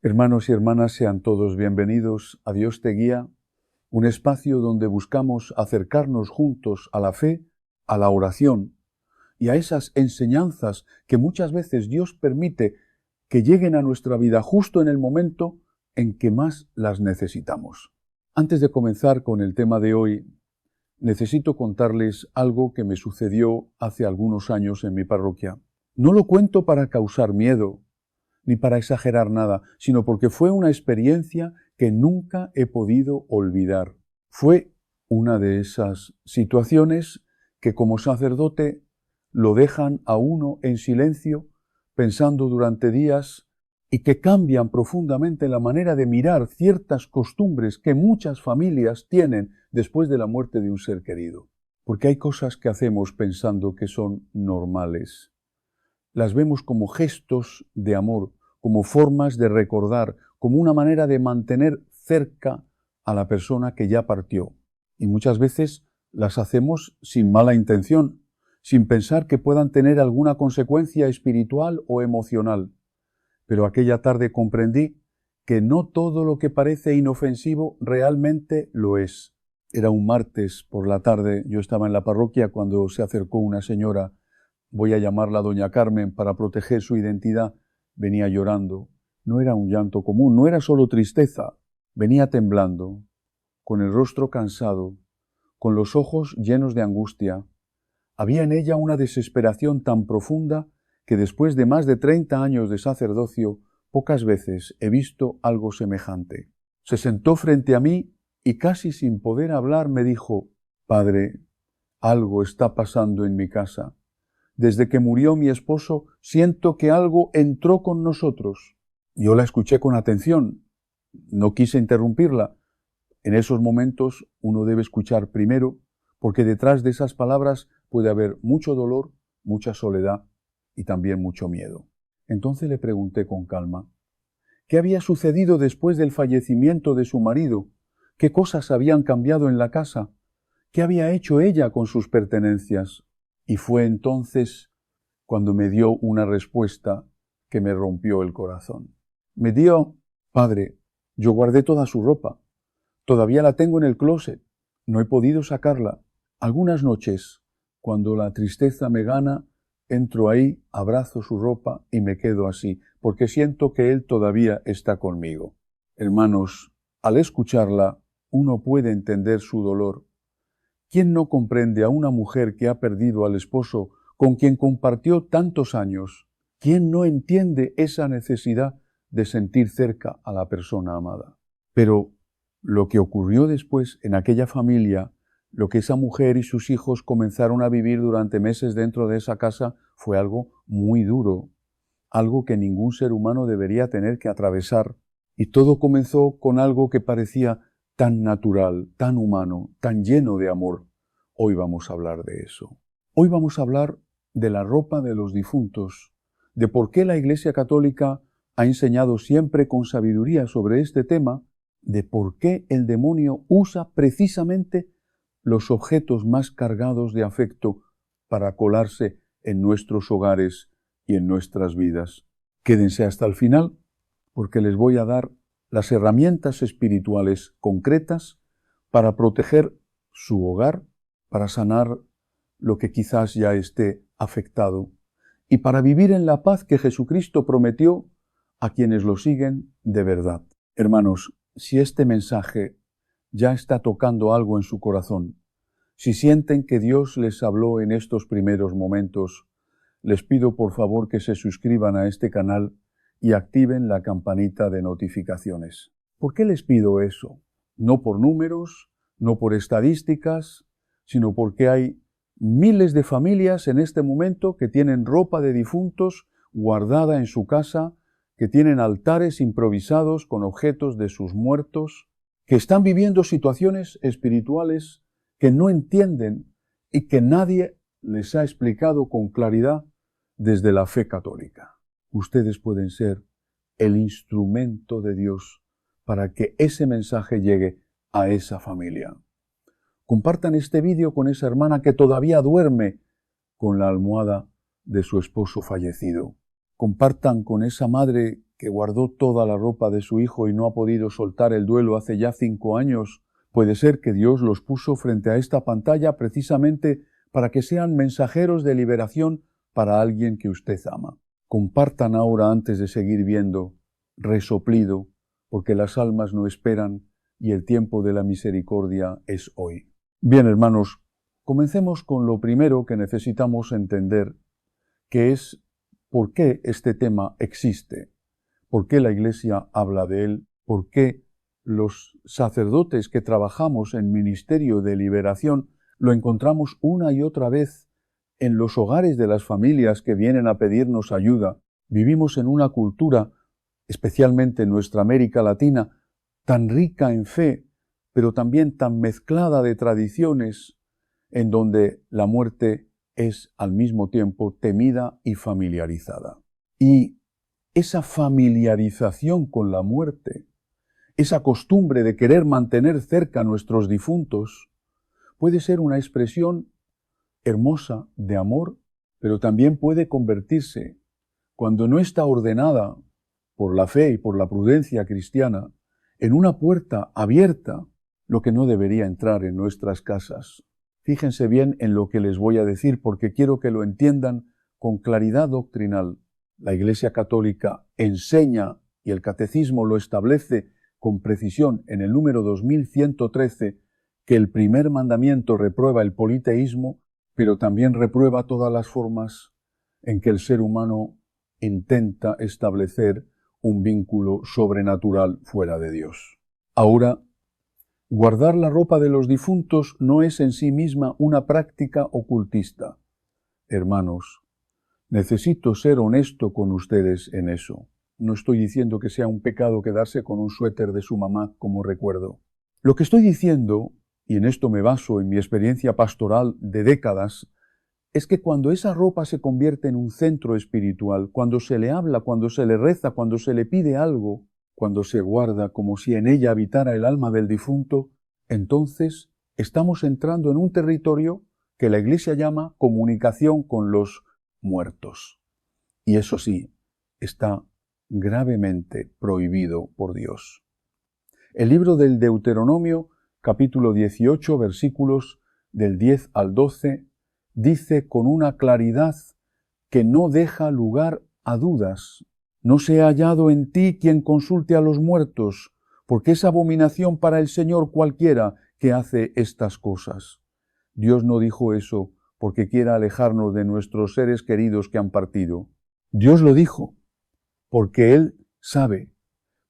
Hermanos y hermanas, sean todos bienvenidos a Dios te guía, un espacio donde buscamos acercarnos juntos a la fe, a la oración y a esas enseñanzas que muchas veces Dios permite que lleguen a nuestra vida justo en el momento en que más las necesitamos. Antes de comenzar con el tema de hoy, necesito contarles algo que me sucedió hace algunos años en mi parroquia. No lo cuento para causar miedo, ni para exagerar nada, sino porque fue una experiencia que nunca he podido olvidar. Fue una de esas situaciones que como sacerdote lo dejan a uno en silencio, pensando durante días, y que cambian profundamente la manera de mirar ciertas costumbres que muchas familias tienen después de la muerte de un ser querido. Porque hay cosas que hacemos pensando que son normales. Las vemos como gestos de amor, como formas de recordar, como una manera de mantener cerca a la persona que ya partió. Y muchas veces las hacemos sin mala intención, sin pensar que puedan tener alguna consecuencia espiritual o emocional. Pero aquella tarde comprendí que no todo lo que parece inofensivo realmente lo es. Era un martes por la tarde, yo estaba en la parroquia cuando se acercó una señora, voy a llamarla doña Carmen para proteger su identidad, venía llorando. No era un llanto común, no era solo tristeza, venía temblando, con el rostro cansado, con los ojos llenos de angustia. Había en ella una desesperación tan profunda que después de más de 30 años de sacerdocio, pocas veces he visto algo semejante. Se sentó frente a mí y casi sin poder hablar me dijo: «Padre, algo está pasando en mi casa. Desde que murió mi esposo, siento que algo entró con nosotros». Yo la escuché con atención. No quise interrumpirla. En esos momentos uno debe escuchar primero, porque detrás de esas palabras puede haber mucho dolor, mucha soledad y también mucho miedo. Entonces le pregunté con calma, ¿qué había sucedido después del fallecimiento de su marido? ¿Qué cosas habían cambiado en la casa? ¿Qué había hecho ella con sus pertenencias? Y fue entonces cuando me dio una respuesta que me rompió el corazón. Me dio: «Padre, yo guardé toda su ropa. Todavía la tengo en el closet. No he podido sacarla. Algunas noches, cuando la tristeza me gana, entro ahí, abrazo su ropa y me quedo así, porque siento que él todavía está conmigo». Hermanos, al escucharla, uno puede entender su dolor. ¿Quién no comprende a una mujer que ha perdido al esposo con quien compartió tantos años? ¿Quién no entiende esa necesidad de sentir cerca a la persona amada? Pero lo que ocurrió después en aquella familia, lo que esa mujer y sus hijos comenzaron a vivir durante meses dentro de esa casa, fue algo muy duro, algo que ningún ser humano debería tener que atravesar. Y todo comenzó con algo que parecía tan natural, tan humano, tan lleno de amor. Hoy vamos a hablar de eso. Hoy vamos a hablar de la ropa de los difuntos, de por qué la Iglesia Católica ha enseñado siempre con sabiduría sobre este tema, de por qué el demonio usa precisamente los objetos más cargados de afecto para colarse en nuestros hogares y en nuestras vidas. Quédense hasta el final, porque les voy a dar las herramientas espirituales concretas para proteger su hogar, para sanar lo que quizás ya esté afectado y para vivir en la paz que Jesucristo prometió a quienes lo siguen de verdad. Hermanos, si este mensaje ya está tocando algo en su corazón, si sienten que Dios les habló en estos primeros momentos, les pido por favor que se suscriban a este canal y activen la campanita de notificaciones. ¿Por qué les pido eso? No por números, no por estadísticas, sino porque hay miles de familias en este momento que tienen ropa de difuntos guardada en su casa, que tienen altares improvisados con objetos de sus muertos, que están viviendo situaciones espirituales que no entienden y que nadie les ha explicado con claridad desde la fe católica. Ustedes pueden ser el instrumento de Dios para que ese mensaje llegue a esa familia. Compartan este vídeo con esa hermana que todavía duerme con la almohada de su esposo fallecido. Compartan con esa madre que guardó toda la ropa de su hijo y no ha podido soltar el duelo hace ya 5 años, puede ser que Dios los puso frente a esta pantalla precisamente para que sean mensajeros de liberación para alguien que usted ama. Compartan ahora antes de seguir viendo, resoplido, porque las almas no esperan y el tiempo de la misericordia es hoy. Bien, hermanos, comencemos con lo primero que necesitamos entender, que es por qué este tema existe, por qué la Iglesia habla de él, por qué los sacerdotes que trabajamos en ministerio de liberación lo encontramos una y otra vez en los hogares de las familias que vienen a pedirnos ayuda. Vivimos en una cultura, especialmente en nuestra América Latina, tan rica en fe, pero también tan mezclada de tradiciones, en donde la muerte es al mismo tiempo temida y familiarizada. Y esa familiarización con la muerte, esa costumbre de querer mantener cerca a nuestros difuntos, puede ser una expresión hermosa de amor, pero también puede convertirse, cuando no está ordenada por la fe y por la prudencia cristiana, en una puerta abierta, lo que no debería entrar en nuestras casas. Fíjense bien en lo que les voy a decir, porque quiero que lo entiendan con claridad doctrinal. La Iglesia Católica enseña, y el Catecismo lo establece con precisión en el número 2113, que el primer mandamiento reprueba el politeísmo, pero también reprueba todas las formas en que el ser humano intenta establecer un vínculo sobrenatural fuera de Dios. Ahora, guardar la ropa de los difuntos no es en sí misma una práctica ocultista. Hermanos, necesito ser honesto con ustedes en eso. No estoy diciendo que sea un pecado quedarse con un suéter de su mamá como recuerdo. Lo que estoy diciendo, y en esto me baso en mi experiencia pastoral de décadas, es que cuando esa ropa se convierte en un centro espiritual, cuando se le habla, cuando se le reza, cuando se le pide algo, cuando se guarda como si en ella habitara el alma del difunto, entonces estamos entrando en un territorio que la Iglesia llama comunicación con los muertos. Y eso sí, está gravemente prohibido por Dios. El libro del Deuteronomio, capítulo 18, versículos del 10 al 12, dice con una claridad que no deja lugar a dudas: no se ha hallado en ti quien consulte a los muertos, porque es abominación para el Señor cualquiera que hace estas cosas. Dios no dijo eso porque quiera alejarnos de nuestros seres queridos que han partido. Dios lo dijo porque Él sabe,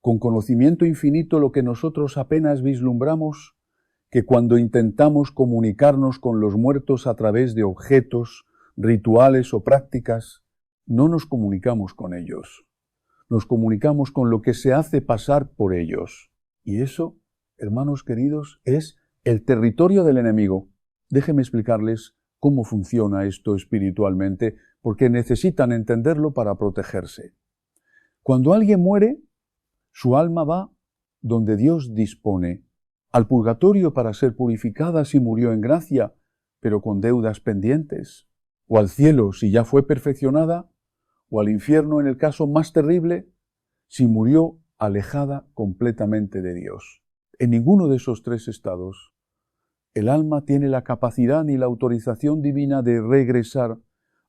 con conocimiento infinito, lo que nosotros apenas vislumbramos, que cuando intentamos comunicarnos con los muertos a través de objetos, rituales o prácticas, no nos comunicamos con ellos. Nos comunicamos con lo que se hace pasar por ellos. Y eso, hermanos queridos, es el territorio del enemigo. Déjenme explicarles cómo funciona esto espiritualmente, porque necesitan entenderlo para protegerse. Cuando alguien muere, su alma va donde Dios dispone, al purgatorio para ser purificada si murió en gracia, pero con deudas pendientes, o al cielo si ya fue perfeccionada, o al infierno en el caso más terrible, si murió alejada completamente de Dios. En ninguno de esos tres estados, el alma tiene la capacidad ni la autorización divina de regresar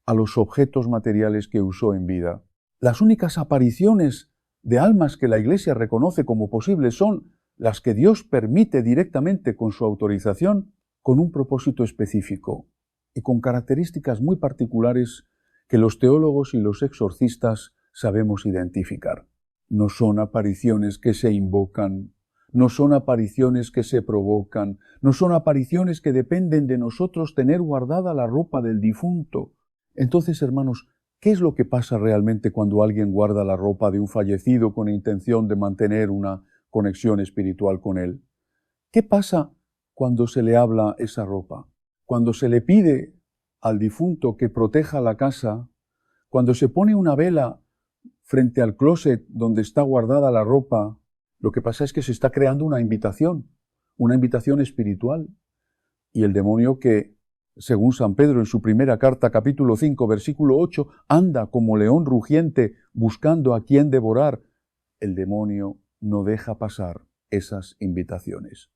a los objetos materiales que usó en vida. Las únicas apariciones de almas que la Iglesia reconoce como posibles son las que Dios permite directamente con su autorización, con un propósito específico y con características muy particulares que los teólogos y los exorcistas sabemos identificar. No son apariciones que se invocan, no son apariciones que se provocan, no son apariciones que dependen de nosotros tener guardada la ropa del difunto. Entonces, hermanos, ¿qué es lo que pasa realmente cuando alguien guarda la ropa de un fallecido con intención de mantener una conexión espiritual con él? ¿Qué pasa cuando se le habla esa ropa? Cuando se le pide al difunto que proteja la casa, cuando se pone una vela frente al closet donde está guardada la ropa, lo que pasa es que se está creando una invitación espiritual. Y el demonio que, según San Pedro en su primera carta, capítulo 5, versículo 8, anda como león rugiente buscando a quien devorar, el demonio no deja pasar esas invitaciones.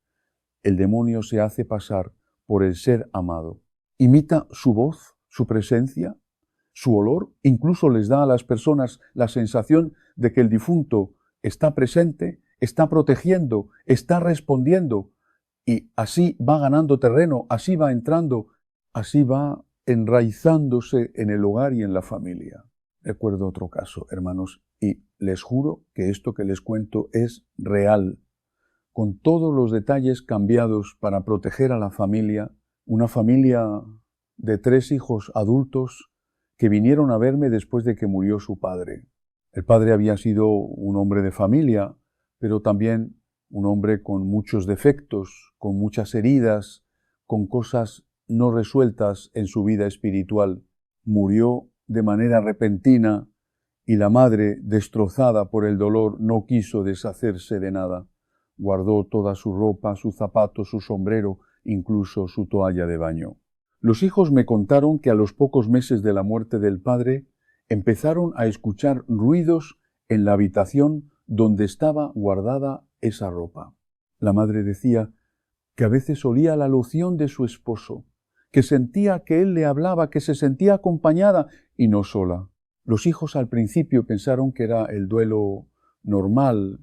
El demonio se hace pasar por el ser amado. Imita su voz, su presencia, su olor, incluso les da a las personas la sensación de que el difunto está presente, está protegiendo, está respondiendo, y así va ganando terreno, así va entrando, así va enraizándose en el hogar y en la familia. Recuerdo otro caso, hermanos, y les juro que esto que les cuento es real, con todos los detalles cambiados para proteger a la familia, una familia de 3 hijos adultos que vinieron a verme después de que murió su padre. El padre había sido un hombre de familia, pero también un hombre con muchos defectos, con muchas heridas, con cosas no resueltas en su vida espiritual. Murió de manera repentina y la madre, destrozada por el dolor, no quiso deshacerse de nada. Guardó toda su ropa, sus zapatos, su sombrero, incluso su toalla de baño. Los hijos me contaron que a los pocos meses de la muerte del padre empezaron a escuchar ruidos en la habitación donde estaba guardada esa ropa. La madre decía que a veces olía la loción de su esposo, que sentía que él le hablaba, que se sentía acompañada y no sola. Los hijos al principio pensaron que era el duelo normal,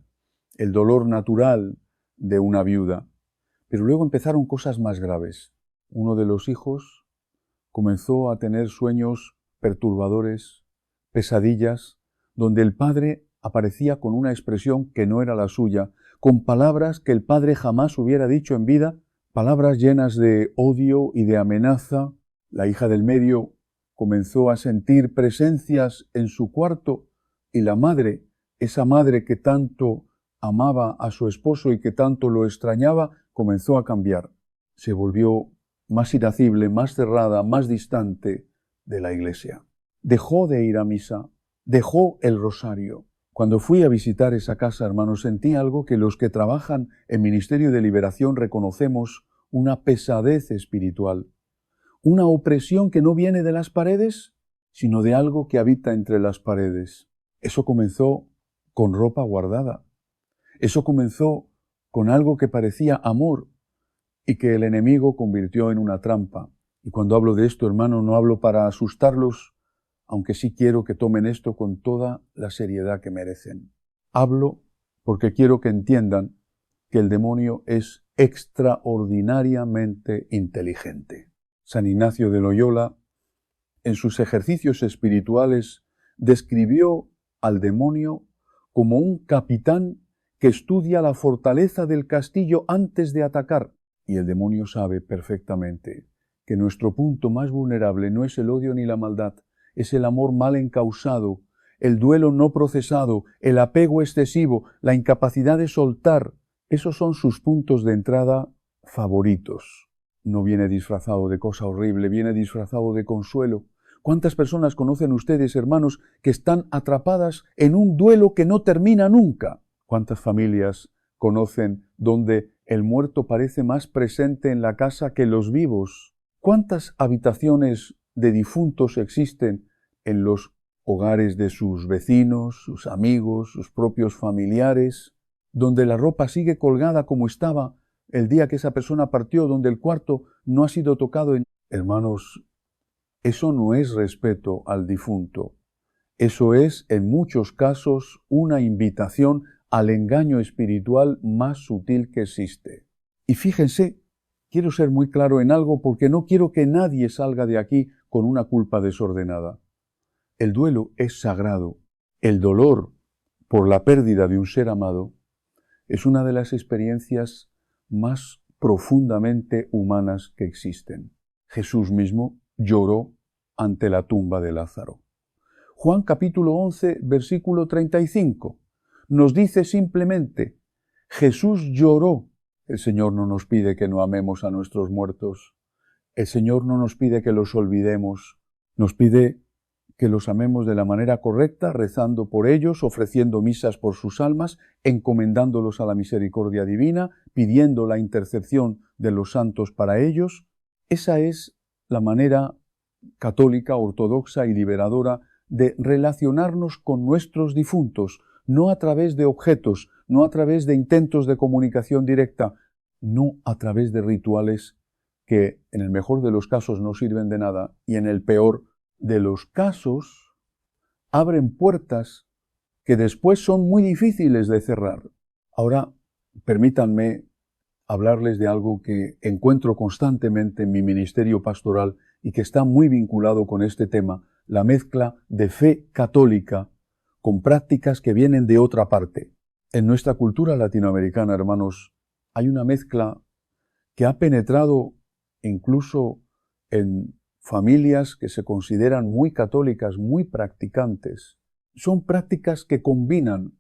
el dolor natural de una viuda, pero luego empezaron cosas más graves. Uno de los hijos comenzó a tener sueños perturbadores, pesadillas, donde el padre aparecía con una expresión que no era la suya, con palabras que el padre jamás hubiera dicho en vida, palabras llenas de odio y de amenaza. La hija del medio comenzó a sentir presencias en su cuarto y la madre, esa madre que tanto amaba a su esposo y que tanto lo extrañaba, comenzó a cambiar. Se volvió más irascible, más cerrada, más distante de la iglesia. Dejó de ir a misa, dejó el rosario. Cuando fui a visitar esa casa, hermanos, sentí algo que los que trabajan en Ministerio de Liberación reconocemos, una pesadez espiritual, una opresión que no viene de las paredes, sino de algo que habita entre las paredes. Eso comenzó con ropa guardada. Eso comenzó con algo que parecía amor y que el enemigo convirtió en una trampa. Y cuando hablo de esto, hermano, no hablo para asustarlos, aunque sí quiero que tomen esto con toda la seriedad que merecen. Hablo porque quiero que entiendan que el demonio es extraordinariamente inteligente. San Ignacio de Loyola, en sus ejercicios espirituales, describió al demonio como un capitán que estudia la fortaleza del castillo antes de atacar. Y el demonio sabe perfectamente que nuestro punto más vulnerable no es el odio ni la maldad, es el amor mal encausado, el duelo no procesado, el apego excesivo, la incapacidad de soltar. Esos son sus puntos de entrada favoritos. No viene disfrazado de cosa horrible, viene disfrazado de consuelo. ¿Cuántas personas conocen ustedes, hermanos, que están atrapadas en un duelo que no termina nunca? ¿Cuántas familias conocen donde el muerto parece más presente en la casa que los vivos? ¿Cuántas habitaciones de difuntos existen en los hogares de sus vecinos, sus amigos, sus propios familiares, donde la ropa sigue colgada como estaba el día que esa persona partió, donde el cuarto no ha sido tocado? Hermanos, eso no es respeto al difunto. Eso es, en muchos casos, una invitación al engaño espiritual más sutil que existe. Y fíjense, quiero ser muy claro en algo porque no quiero que nadie salga de aquí con una culpa desordenada. El duelo es sagrado. El dolor por la pérdida de un ser amado es una de las experiencias más profundamente humanas que existen. Jesús mismo lloró ante la tumba de Lázaro. Juan capítulo 11, versículo 35, nos dice simplemente, Jesús lloró. El Señor no nos pide que no amemos a nuestros muertos. El Señor no nos pide que los olvidemos. Nos pide que los amemos de la manera correcta, rezando por ellos, ofreciendo misas por sus almas, encomendándolos a la misericordia divina, pidiendo la intercesión de los santos para ellos. Esa es la manera católica, ortodoxa y liberadora de relacionarnos con nuestros difuntos, no a través de objetos, no a través de intentos de comunicación directa, no a través de rituales que en el mejor de los casos no sirven de nada y en el peor de los casos abren puertas que después son muy difíciles de cerrar. Ahora, permítanme hablarles de algo que encuentro constantemente en mi ministerio pastoral y que está muy vinculado con este tema, la mezcla de fe católica con prácticas que vienen de otra parte. En nuestra cultura latinoamericana, hermanos, hay una mezcla que ha penetrado incluso en familias que se consideran muy católicas, muy practicantes. Son prácticas que combinan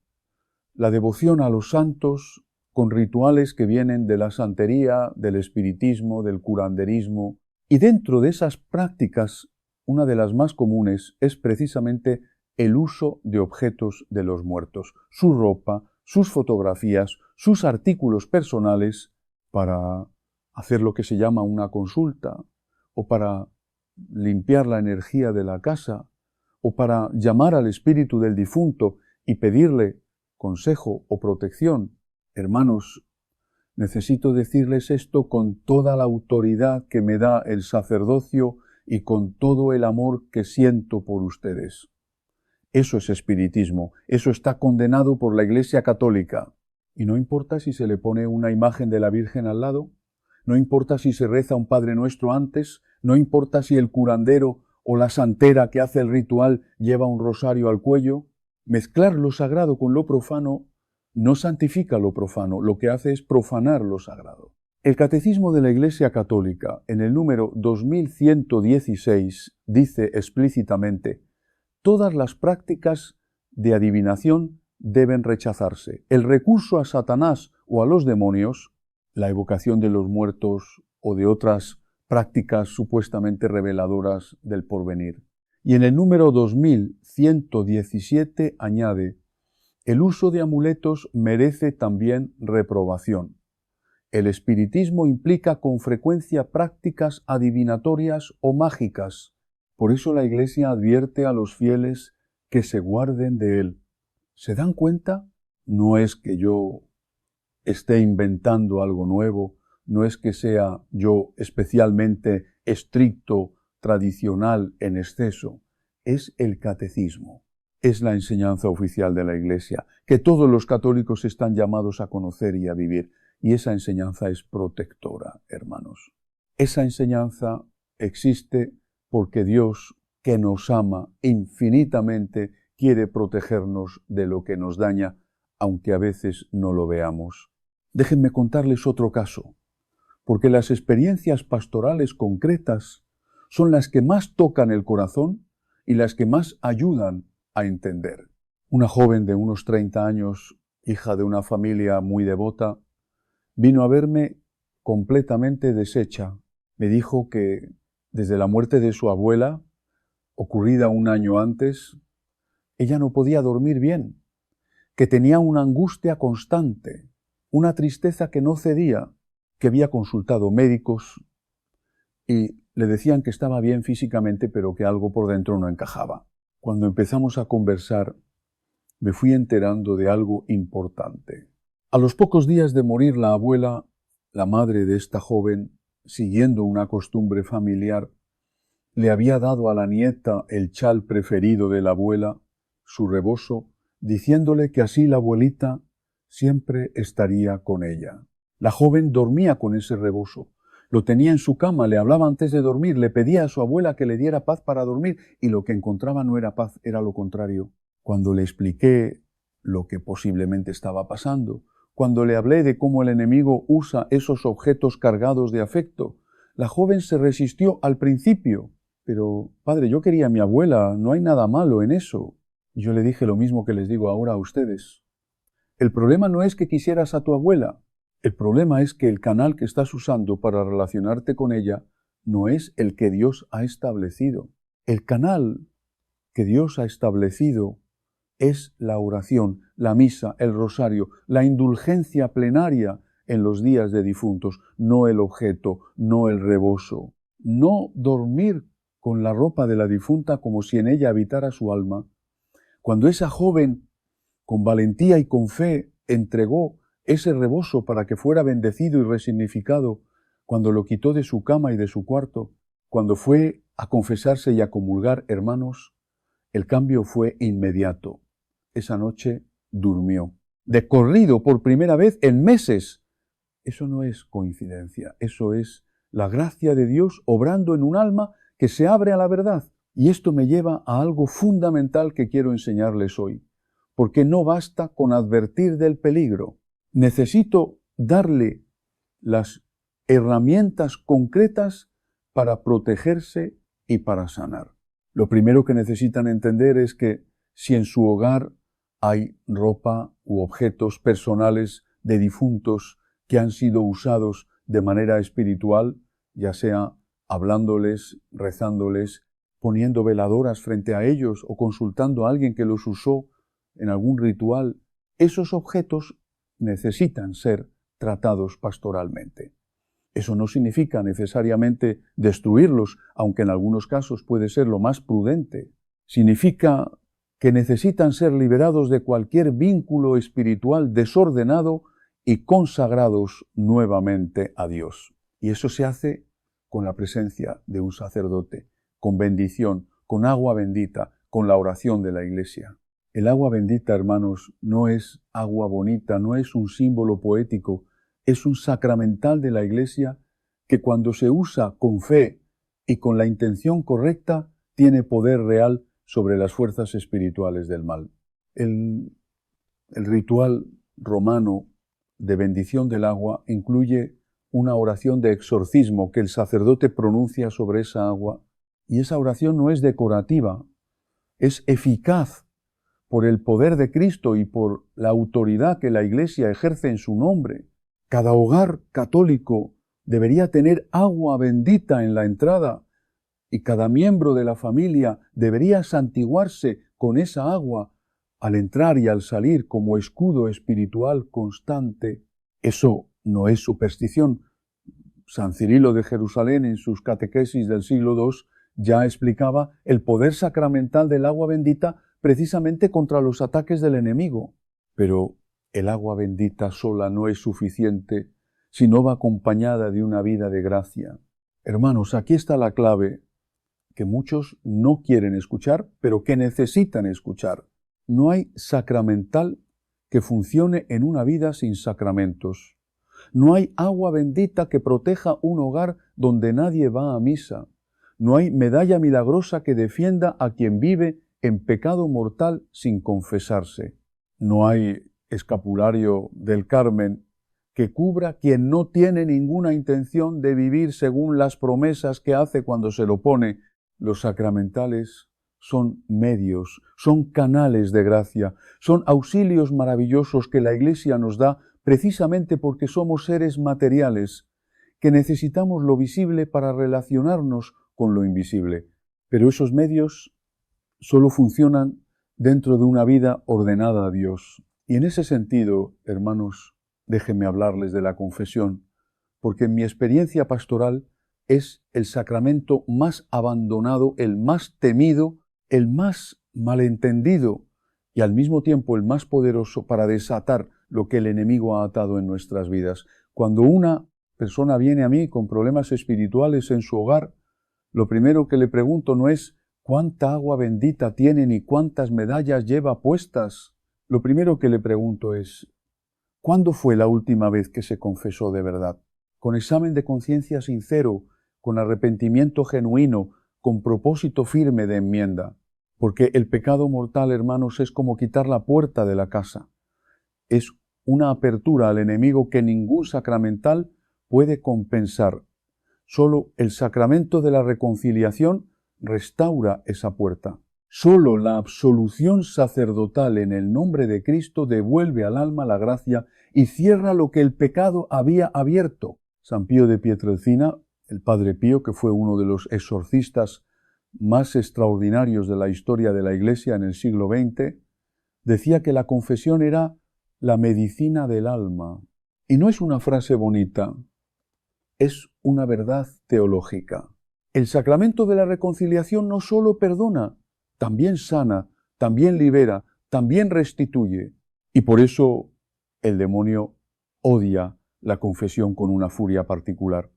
la devoción a los santos con rituales que vienen de la santería, del espiritismo, del curanderismo. Y dentro de esas prácticas, una de las más comunes es precisamente el uso de objetos de los muertos, su ropa, sus fotografías, sus artículos personales para hacer lo que se llama una consulta, o para limpiar la energía de la casa, o para llamar al espíritu del difunto y pedirle consejo o protección. Hermanos, necesito decirles esto con toda la autoridad que me da el sacerdocio y con todo el amor que siento por ustedes. Eso es espiritismo, eso está condenado por la Iglesia Católica. Y no importa si se le pone una imagen de la Virgen al lado, no importa si se reza un Padre Nuestro antes, no importa si el curandero o la santera que hace el ritual lleva un rosario al cuello. Mezclar lo sagrado con lo profano no santifica lo profano, lo que hace es profanar lo sagrado. El Catecismo de la Iglesia Católica, en el número 2116, dice explícitamente: todas las prácticas de adivinación deben rechazarse. El recurso a Satanás o a los demonios, la evocación de los muertos o de otras prácticas supuestamente reveladoras del porvenir. Y en el número 2117 añade: el uso de amuletos merece también reprobación. El espiritismo implica con frecuencia prácticas adivinatorias o mágicas. Por eso la Iglesia advierte a los fieles que se guarden de él. ¿Se dan cuenta? No es que yo esté inventando algo nuevo, no es que sea yo especialmente estricto, tradicional, en exceso. Es el catecismo. Es la enseñanza oficial de la Iglesia, que todos los católicos están llamados a conocer y a vivir. Y esa enseñanza es protectora, hermanos. Esa enseñanza existe porque Dios, que nos ama infinitamente, quiere protegernos de lo que nos daña, aunque a veces no lo veamos. Déjenme contarles otro caso, porque las experiencias pastorales concretas son las que más tocan el corazón y las que más ayudan a entender. Una joven de unos 30 años, hija de una familia muy devota, vino a verme completamente deshecha. Me dijo que desde la muerte de su abuela, ocurrida un año antes, ella no podía dormir bien, que tenía una angustia constante, una tristeza que no cedía, que había consultado médicos y le decían que estaba bien físicamente, pero que algo por dentro no encajaba. Cuando empezamos a conversar, me fui enterando de algo importante. A los pocos días de morir la abuela, la madre de esta joven, siguiendo una costumbre familiar, le había dado a la nieta el chal preferido de la abuela, su rebozo, diciéndole que así la abuelita siempre estaría con ella. La joven dormía con ese rebozo, lo tenía en su cama, le hablaba antes de dormir, le pedía a su abuela que le diera paz para dormir y lo que encontraba no era paz, era lo contrario. Cuando le expliqué lo que posiblemente estaba pasando, cuando le hablé de cómo el enemigo usa esos objetos cargados de afecto, la joven se resistió al principio. Pero, padre, yo quería a mi abuela, no hay nada malo en eso. Y yo le dije lo mismo que les digo ahora a ustedes. El problema no es que quisieras a tu abuela, el problema es que el canal que estás usando para relacionarte con ella no es el que Dios ha establecido. El canal que Dios ha establecido es la oración, la misa, el rosario, la indulgencia plenaria en los días de difuntos, no el objeto, no el rebozo. No dormir con la ropa de la difunta como si en ella habitara su alma. Cuando esa joven con valentía y con fe entregó ese rebozo para que fuera bendecido y resignificado cuando lo quitó de su cama y de su cuarto, cuando fue a confesarse y a comulgar, hermanos, el cambio fue inmediato. Esa noche durmió. De corrido, por primera vez en meses. Eso no es coincidencia, eso es la gracia de Dios obrando en un alma que se abre a la verdad. Y esto me lleva a algo fundamental que quiero enseñarles hoy, porque no basta con advertir del peligro. Necesito darle las herramientas concretas para protegerse y para sanar. Lo primero que necesitan entender es que si en su hogar hay ropa u objetos personales de difuntos que han sido usados de manera espiritual, ya sea hablándoles, rezándoles, poniendo veladoras frente a ellos o consultando a alguien que los usó en algún ritual, esos objetos necesitan ser tratados pastoralmente. Eso no significa necesariamente destruirlos, aunque en algunos casos puede ser lo más prudente. Significa que necesitan ser liberados de cualquier vínculo espiritual desordenado y consagrados nuevamente a Dios. Y eso se hace con la presencia de un sacerdote, con bendición, con agua bendita, con la oración de la Iglesia. El agua bendita, hermanos, no es agua bonita, no es un símbolo poético, es un sacramental de la Iglesia que cuando se usa con fe y con la intención correcta, tiene poder real sobre las fuerzas espirituales del mal. El ritual romano de bendición del agua incluye una oración de exorcismo que el sacerdote pronuncia sobre esa agua, y esa oración no es decorativa, es eficaz por el poder de Cristo y por la autoridad que la Iglesia ejerce en su nombre. Cada hogar católico debería tener agua bendita en la entrada y cada miembro de la familia debería santiguarse con esa agua al entrar y al salir como escudo espiritual constante. Eso no es superstición. San Cirilo de Jerusalén, en sus catequesis del siglo II, ya explicaba el poder sacramental del agua bendita precisamente contra los ataques del enemigo. Pero el agua bendita sola no es suficiente si no va acompañada de una vida de gracia. Hermanos, aquí está la clave que muchos no quieren escuchar, pero que necesitan escuchar. No hay sacramental que funcione en una vida sin sacramentos. No hay agua bendita que proteja un hogar donde nadie va a misa. No hay medalla milagrosa que defienda a quien vive en pecado mortal sin confesarse. No hay escapulario del Carmen que cubra quien no tiene ninguna intención de vivir según las promesas que hace cuando se lo pone. Los sacramentales son medios, son canales de gracia, son auxilios maravillosos que la Iglesia nos da precisamente porque somos seres materiales, que necesitamos lo visible para relacionarnos con lo invisible. Pero esos medios solo funcionan dentro de una vida ordenada a Dios. Y en ese sentido, hermanos, déjenme hablarles de la confesión, porque en mi experiencia pastoral es el sacramento más abandonado, el más temido, el más malentendido y al mismo tiempo el más poderoso para desatar lo que el enemigo ha atado en nuestras vidas. Cuando una persona viene a mí con problemas espirituales en su hogar, lo primero que le pregunto no es ¿cuánta agua bendita tiene ni cuántas medallas lleva puestas? Lo primero que le pregunto es ¿cuándo fue la última vez que se confesó de verdad? Con examen de conciencia sincero, con arrepentimiento genuino, con propósito firme de enmienda. Porque el pecado mortal, hermanos, es como quitar la puerta de la casa. Es una apertura al enemigo que ningún sacramental puede compensar. Solo el sacramento de la reconciliación restaura esa puerta. Solo la absolución sacerdotal en el nombre de Cristo devuelve al alma la gracia y cierra lo que el pecado había abierto. San Pío de Pietrelcina, el Padre Pío, que fue uno de los exorcistas más extraordinarios de la historia de la Iglesia en el siglo XX, decía que la confesión era la medicina del alma. Y no es una frase bonita, es una verdad teológica. El sacramento de la reconciliación no solo perdona, también sana, también libera, también restituye. Y por eso el demonio odia la confesión con una furia particular.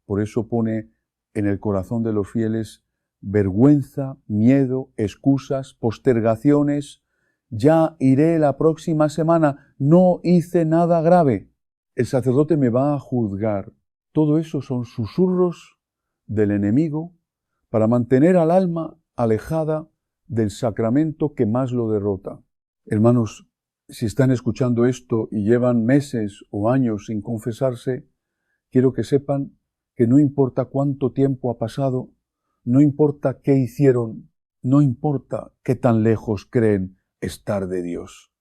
Por eso pone en el corazón de los fieles vergüenza, miedo, excusas, postergaciones. Ya iré la próxima semana, no hice nada grave. El sacerdote me va a juzgar. Todo eso son susurros del enemigo para mantener al alma alejada del sacramento que más lo derrota. Hermanos, si están escuchando esto y llevan meses o años sin confesarse, quiero que sepan que no importa cuánto tiempo ha pasado, no importa qué hicieron, no importa qué tan lejos creen estar de Dios.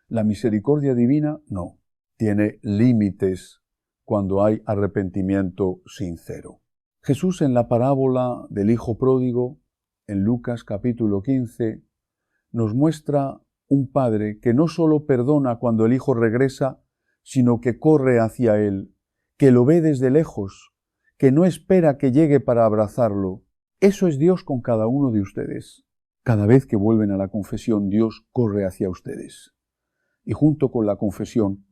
La misericordia divina no, tiene límites cuando hay arrepentimiento sincero. Jesús en la parábola del Hijo Pródigo, en Lucas capítulo 15, nos muestra un padre que no solo perdona cuando el hijo regresa, sino que corre hacia él, que lo ve desde lejos, que no espera que llegue para abrazarlo. Eso es Dios con cada uno de ustedes. Cada vez que vuelven a la confesión, Dios corre hacia ustedes. Y junto con la confesión,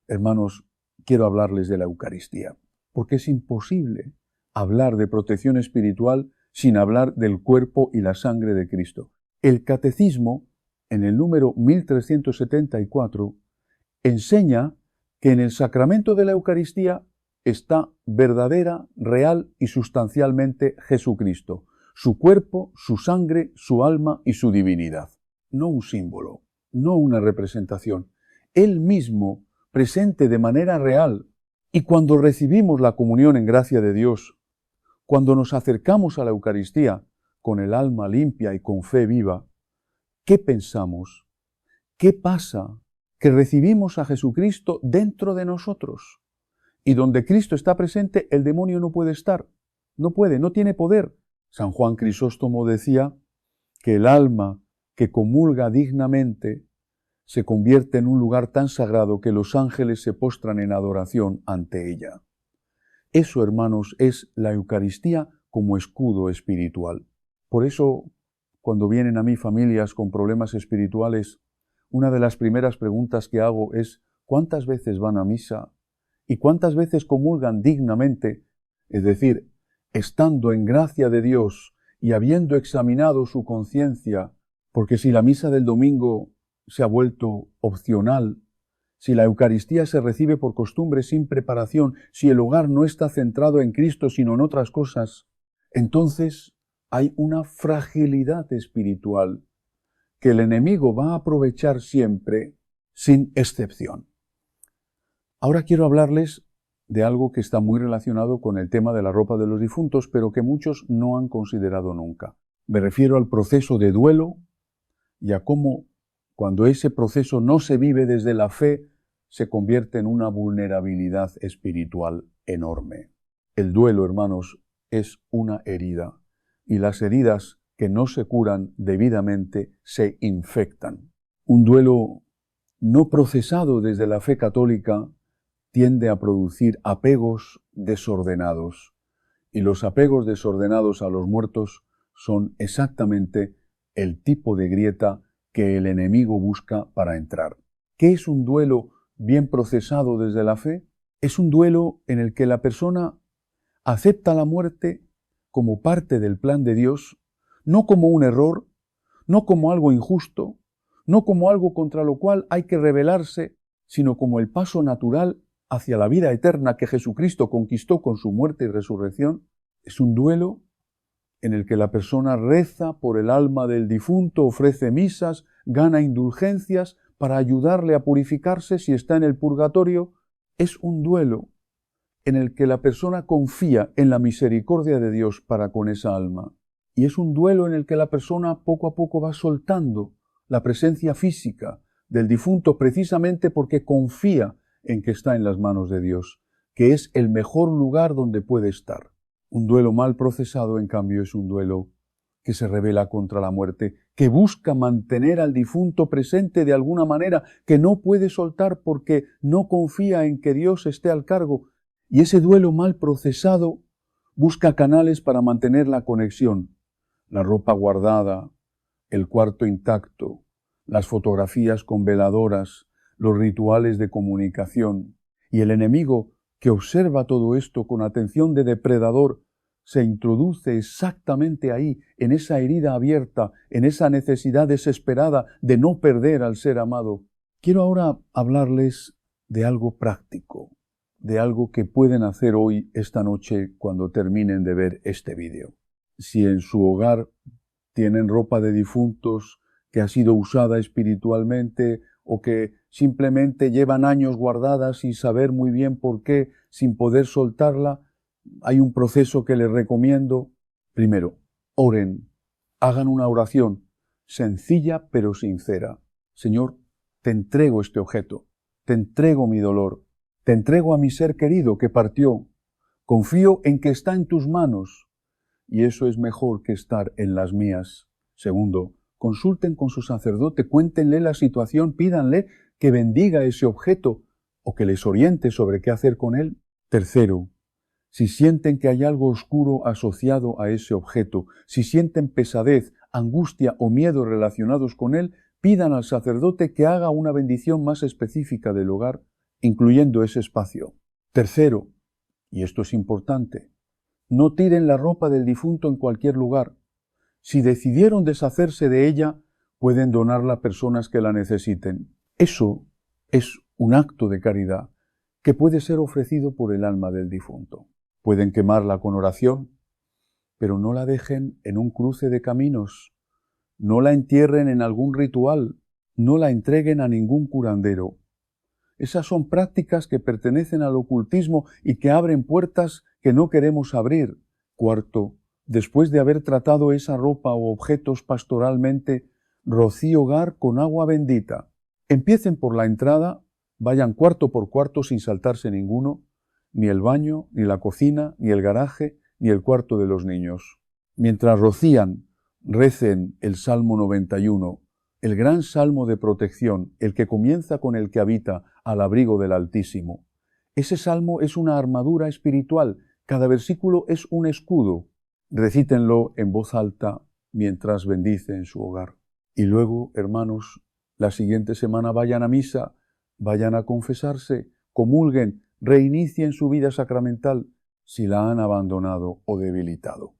hermanos, quiero hablarles de la Eucaristía, porque es imposible hablar de protección espiritual sin hablar del cuerpo y la sangre de Cristo. El Catecismo, en el número 1374, enseña que en el sacramento de la Eucaristía está verdadera, real y sustancialmente Jesucristo, su cuerpo, su sangre, su alma y su divinidad. No un símbolo, no una representación. Él mismo presente de manera real. Y cuando recibimos la comunión en gracia de Dios, cuando nos acercamos a la Eucaristía con el alma limpia y con fe viva, ¿qué pensamos? ¿Qué pasa? Que recibimos a Jesucristo dentro de nosotros. Y donde Cristo está presente, el demonio no puede estar. No puede, no tiene poder. San Juan Crisóstomo decía que el alma que comulga dignamente se convierte en un lugar tan sagrado que los ángeles se postran en adoración ante ella. Eso, hermanos, es la Eucaristía como escudo espiritual. Por eso, cuando vienen a mí familias con problemas espirituales, una de las primeras preguntas que hago es ¿cuántas veces van a misa? ¿Y cuántas veces comulgan dignamente? Es decir, estando en gracia de Dios y habiendo examinado su conciencia, porque si la misa del domingo se ha vuelto opcional, si la Eucaristía se recibe por costumbre sin preparación, si el hogar no está centrado en Cristo sino en otras cosas, entonces hay una fragilidad espiritual que el enemigo va a aprovechar siempre, sin excepción. Ahora quiero hablarles de algo que está muy relacionado con el tema de la ropa de los difuntos, pero que muchos no han considerado nunca. Me refiero al proceso de duelo y a cómo, cuando ese proceso no se vive desde la fe, se convierte en una vulnerabilidad espiritual enorme. El duelo, hermanos, es una herida, y las heridas que no se curan debidamente se infectan. Un duelo no procesado desde la fe católica tiende a producir apegos desordenados, y los apegos desordenados a los muertos son exactamente el tipo de grieta que el enemigo busca para entrar. ¿Qué es un duelo bien procesado desde la fe? Es un duelo en el que la persona acepta la muerte como parte del plan de Dios, no como un error, no como algo injusto, no como algo contra lo cual hay que rebelarse, sino como el paso natural hacia la vida eterna que Jesucristo conquistó con su muerte y resurrección. Es un duelo en el que la persona reza por el alma del difunto, ofrece misas, gana indulgencias para ayudarle a purificarse si está en el purgatorio. Es un duelo en el que la persona confía en la misericordia de Dios para con esa alma. Y es un duelo en el que la persona poco a poco va soltando la presencia física del difunto precisamente porque confía en que está en las manos de Dios, que es el mejor lugar donde puede estar. Un duelo mal procesado, en cambio, es un duelo que se rebela contra la muerte, que busca mantener al difunto presente de alguna manera, que no puede soltar porque no confía en que Dios esté al cargo. Y ese duelo mal procesado busca canales para mantener la conexión, la ropa guardada, el cuarto intacto, las fotografías con veladoras, los rituales de comunicación. Y el enemigo, que observa todo esto con atención de depredador, se introduce exactamente ahí, en esa herida abierta, en esa necesidad desesperada de no perder al ser amado. Quiero ahora hablarles de algo práctico, de algo que pueden hacer hoy, esta noche, cuando terminen de ver este vídeo. Si en su hogar tienen ropa de difuntos que ha sido usada espiritualmente o que simplemente llevan años guardadas sin saber muy bien por qué, sin poder soltarla, hay un proceso que les recomiendo. Primero, oren, hagan una oración sencilla pero sincera. Señor, te entrego este objeto, te entrego mi dolor, te entrego a mi ser querido que partió. Confío en que está en tus manos y eso es mejor que estar en las mías. Segundo, consulten con su sacerdote, cuéntenle la situación, pídanle que bendiga ese objeto o que les oriente sobre qué hacer con él. Tercero, si sienten que hay algo oscuro asociado a ese objeto, si sienten pesadez, angustia o miedo relacionados con él, pidan al sacerdote que haga una bendición más específica del hogar, incluyendo ese espacio. Tercero, y esto es importante, no tiren la ropa del difunto en cualquier lugar. Si decidieron deshacerse de ella, pueden donarla a personas que la necesiten. Eso es un acto de caridad que puede ser ofrecido por el alma del difunto. Pueden quemarla con oración, pero no la dejen en un cruce de caminos, no la entierren en algún ritual, no la entreguen a ningún curandero. Esas son prácticas que pertenecen al ocultismo y que abren puertas que no queremos abrir. Cuarto, después de haber tratado esa ropa o objetos pastoralmente, rocíe hogar con agua bendita. Empiecen por la entrada, vayan cuarto por cuarto sin saltarse ninguno, ni el baño, ni la cocina, ni el garaje, ni el cuarto de los niños. Mientras rocían, recen el Salmo 91, el gran salmo de protección, el que comienza con el que habita al abrigo del Altísimo. Ese salmo es una armadura espiritual, cada versículo es un escudo. Recítenlo en voz alta mientras bendicen su hogar. Y luego, hermanos, la siguiente semana vayan a misa, vayan a confesarse, comulguen, reinicien su vida sacramental si la han abandonado o debilitado.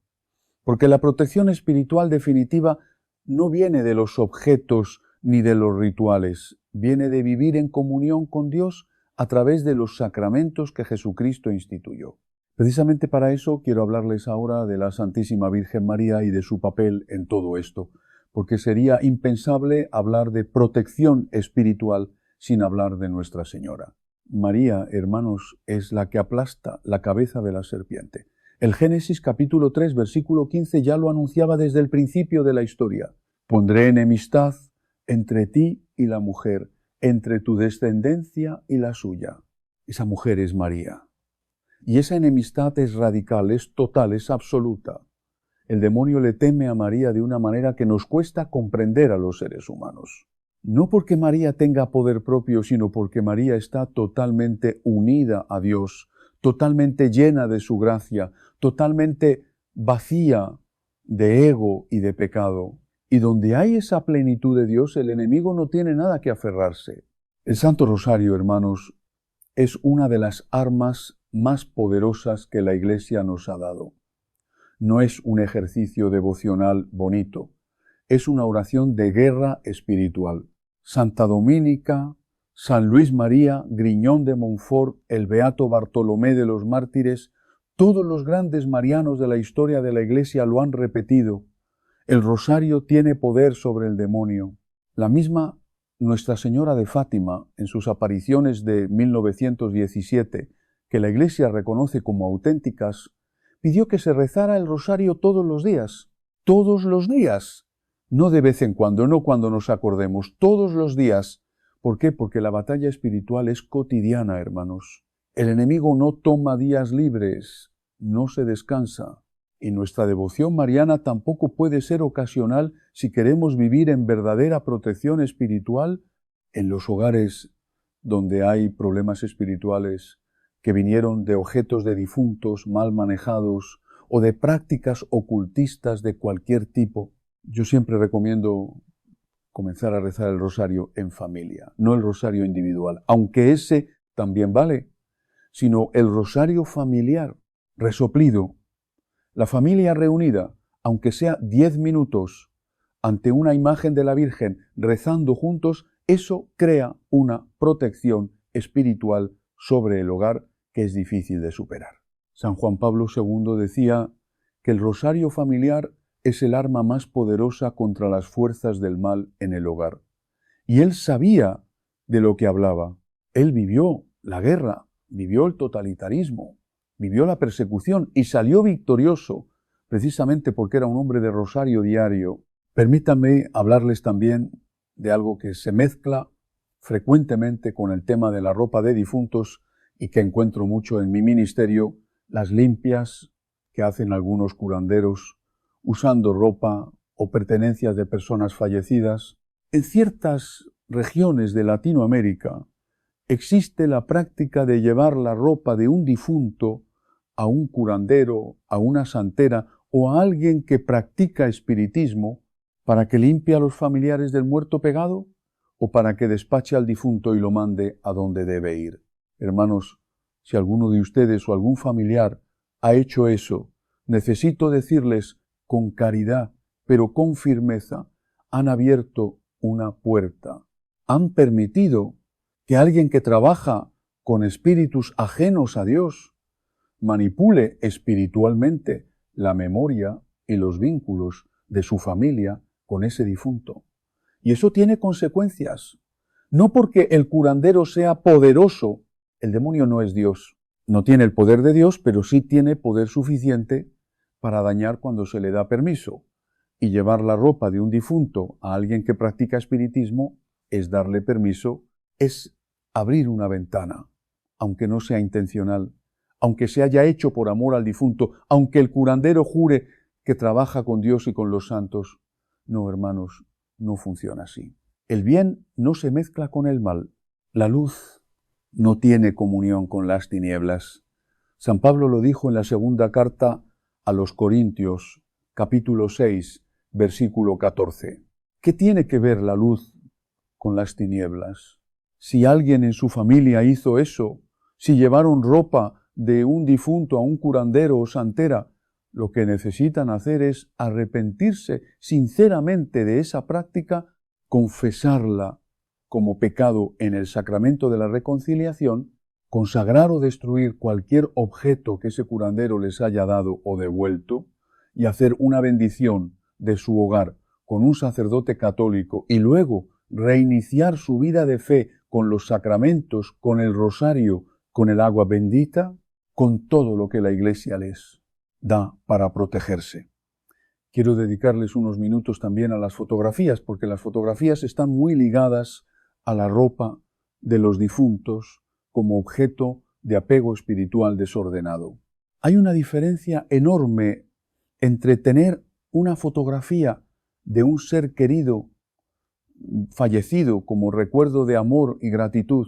Porque la protección espiritual definitiva no viene de los objetos ni de los rituales, viene de vivir en comunión con Dios a través de los sacramentos que Jesucristo instituyó. Precisamente para eso quiero hablarles ahora de la Santísima Virgen María y de su papel en todo esto, porque sería impensable hablar de protección espiritual sin hablar de Nuestra Señora. María, hermanos, es la que aplasta la cabeza de la serpiente. El Génesis capítulo 3, versículo 15 ya lo anunciaba desde el principio de la historia. Pondré enemistad entre ti y la mujer, entre tu descendencia y la suya. Esa mujer es María. Y esa enemistad es radical, es total, es absoluta. El demonio le teme a María de una manera que nos cuesta comprender a los seres humanos. No porque María tenga poder propio, sino porque María está totalmente unida a Dios, totalmente llena de su gracia, totalmente vacía de ego y de pecado. Y donde hay esa plenitud de Dios, el enemigo no tiene nada que aferrarse. El Santo Rosario, hermanos, es una de las armas más poderosas que la Iglesia nos ha dado. No es un ejercicio devocional bonito, es una oración de guerra espiritual. Santa Domínica, San Luis María, Griñón de Montfort, el Beato Bartolomé de los Mártires, todos los grandes marianos de la historia de la Iglesia lo han repetido. El rosario tiene poder sobre el demonio. La misma Nuestra Señora de Fátima, en sus apariciones de 1917, que la Iglesia reconoce como auténticas, pidió que se rezara el rosario todos los días. Todos los días. No de vez en cuando, no cuando nos acordemos, todos los días. ¿Por qué? Porque la batalla espiritual es cotidiana, hermanos. El enemigo no toma días libres, no se descansa. Y nuestra devoción mariana tampoco puede ser ocasional si queremos vivir en verdadera protección espiritual en los hogares donde hay problemas espirituales que vinieron de objetos de difuntos mal manejados o de prácticas ocultistas de cualquier tipo. Yo siempre recomiendo comenzar a rezar el rosario en familia, no el rosario individual, aunque ese también vale, sino el rosario familiar, resoplido, la familia reunida, aunque sea 10 minutos, ante una imagen de la Virgen, rezando juntos, eso crea una protección espiritual sobre el hogar que es difícil de superar. San Juan Pablo II decía que el rosario familiar es el arma más poderosa contra las fuerzas del mal en el hogar. Y él sabía de lo que hablaba. Él vivió la guerra, vivió el totalitarismo, vivió la persecución y salió victorioso, precisamente porque era un hombre de rosario diario. Permítanme hablarles también de algo que se mezcla frecuentemente con el tema de la ropa de difuntos y que encuentro mucho en mi ministerio, las limpias que hacen algunos curanderos usando ropa o pertenencias de personas fallecidas. En ciertas regiones de Latinoamérica existe la práctica de llevar la ropa de un difunto a un curandero, a una santera o a alguien que practica espiritismo para que limpie a los familiares del muerto pegado o para que despache al difunto y lo mande a donde debe ir. Hermanos, si alguno de ustedes o algún familiar ha hecho eso, necesito decirles con caridad, pero con firmeza, han abierto una puerta, han permitido que alguien que trabaja con espíritus ajenos a Dios manipule espiritualmente la memoria y los vínculos de su familia con ese difunto. Y eso tiene consecuencias. No porque el curandero sea poderoso, el demonio no es Dios. No tiene el poder de Dios, pero sí tiene poder suficiente para dañar cuando se le da permiso. Y llevar la ropa de un difunto a alguien que practica espiritismo es darle permiso, es abrir una ventana, aunque no sea intencional, aunque se haya hecho por amor al difunto, aunque el curandero jure que trabaja con Dios y con los santos. No, hermanos, no funciona así. El bien no se mezcla con el mal. La luz no tiene comunión con las tinieblas. San Pablo lo dijo en la segunda carta a los Corintios, capítulo 6, versículo 14. ¿Qué tiene que ver la luz con las tinieblas? Si alguien en su familia hizo eso, si llevaron ropa de un difunto a un curandero o santera, lo que necesitan hacer es arrepentirse sinceramente de esa práctica, confesarla como pecado en el sacramento de la reconciliación, consagrar o destruir cualquier objeto que ese curandero les haya dado o devuelto y hacer una bendición de su hogar con un sacerdote católico y luego reiniciar su vida de fe con los sacramentos, con el rosario, con el agua bendita, con todo lo que la Iglesia les da para protegerse. Quiero dedicarles unos minutos también a las fotografías, porque las fotografías están muy ligadas a la ropa de los difuntos como objeto de apego espiritual desordenado. Hay una diferencia enorme entre tener una fotografía de un ser querido fallecido como recuerdo de amor y gratitud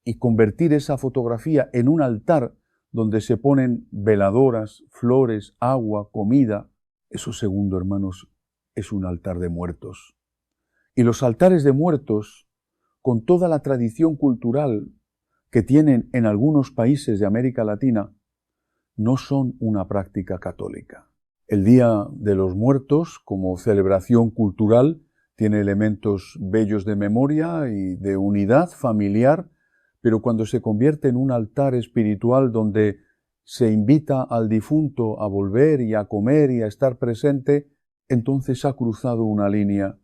y convertir esa fotografía en un altar donde se ponen veladoras, flores, agua, comida. Eso, segundo, hermanos, es un altar de muertos. Y los altares de muertos, con toda la tradición cultural que tienen en algunos países de América Latina, no son una práctica católica. El Día de los Muertos, como celebración cultural, tiene elementos bellos de memoria y de unidad familiar, pero cuando se convierte en un altar espiritual donde se invita al difunto a volver y a comer y a estar presente, entonces ha cruzado una línea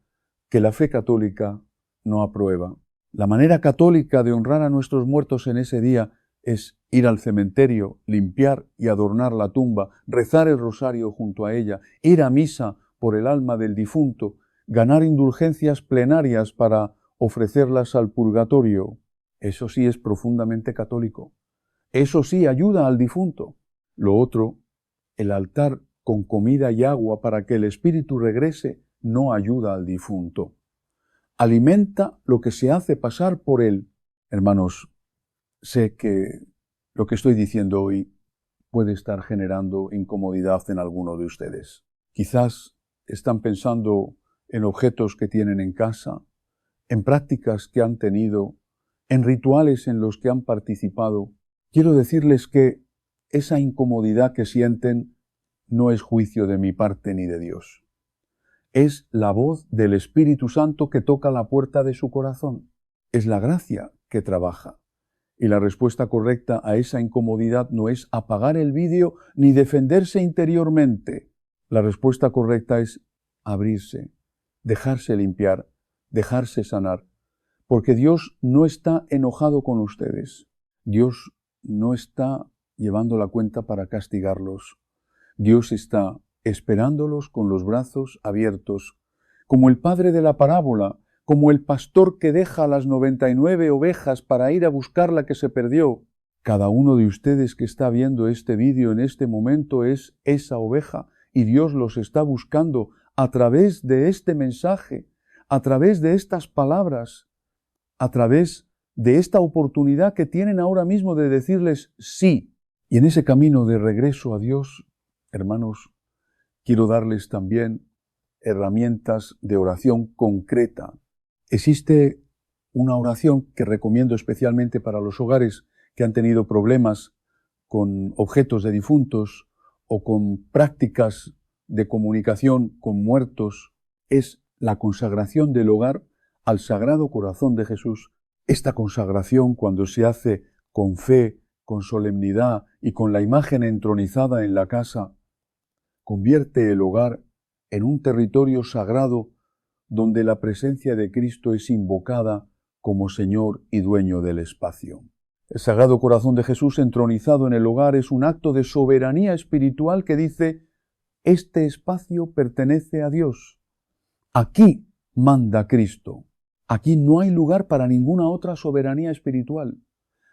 que la fe católica no aprueba. La manera católica de honrar a nuestros muertos en ese día es ir al cementerio, limpiar y adornar la tumba, rezar el rosario junto a ella, ir a misa por el alma del difunto, ganar indulgencias plenarias para ofrecerlas al purgatorio. Eso sí es profundamente católico. Eso sí ayuda al difunto. Lo otro, el altar con comida y agua para que el espíritu regrese, no ayuda al difunto. Alimenta lo que se hace pasar por él. Hermanos, sé que lo que estoy diciendo hoy puede estar generando incomodidad en alguno de ustedes. Quizás están pensando en objetos que tienen en casa, en prácticas que han tenido, en rituales en los que han participado. Quiero decirles que esa incomodidad que sienten no es juicio de mi parte ni de Dios. Es la voz del Espíritu Santo que toca la puerta de su corazón. Es la gracia que trabaja. Y la respuesta correcta a esa incomodidad no es apagar el vídeo ni defenderse interiormente. La respuesta correcta es abrirse, dejarse limpiar, dejarse sanar. Porque Dios no está enojado con ustedes. Dios no está llevando la cuenta para castigarlos. Dios está esperándolos con los brazos abiertos, como el padre de la parábola, como el pastor que deja las 99 ovejas para ir a buscar la que se perdió. Cada uno de ustedes que está viendo este vídeo en este momento es esa oveja y Dios los está buscando a través de este mensaje, a través de estas palabras, a través de esta oportunidad que tienen ahora mismo de decirles sí. Y en ese camino de regreso a Dios, hermanos, quiero darles también herramientas de oración concreta. Existe una oración que recomiendo especialmente para los hogares que han tenido problemas con objetos de difuntos o con prácticas de comunicación con muertos. Es la consagración del hogar al Sagrado Corazón de Jesús. Esta consagración, cuando se hace con fe, con solemnidad y con la imagen entronizada en la casa, convierte el hogar en un territorio sagrado donde la presencia de Cristo es invocada como Señor y dueño del espacio. El Sagrado Corazón de Jesús entronizado en el hogar es un acto de soberanía espiritual que dice: este espacio pertenece a Dios. Aquí manda Cristo. Aquí no hay lugar para ninguna otra soberanía espiritual.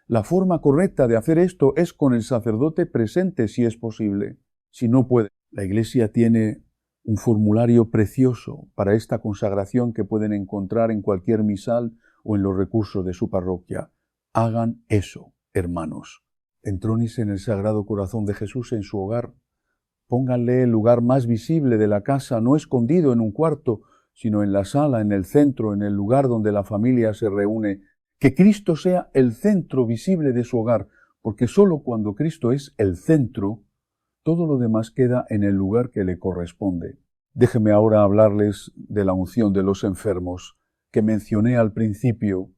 La forma correcta de hacer esto es con el sacerdote presente, si es posible. Si no puede, la Iglesia tiene un formulario precioso para esta consagración que pueden encontrar en cualquier misal o en los recursos de su parroquia. Hagan eso, hermanos. Entrónicen el Sagrado Corazón de Jesús en su hogar. Pónganle el lugar más visible de la casa, no escondido en un cuarto, sino en la sala, en el centro, en el lugar donde la familia se reúne. Que Cristo sea el centro visible de su hogar, porque sólo cuando Cristo es el centro, todo lo demás queda en el lugar que le corresponde. Déjenme ahora hablarles de la unción de los enfermos, que mencioné al principio,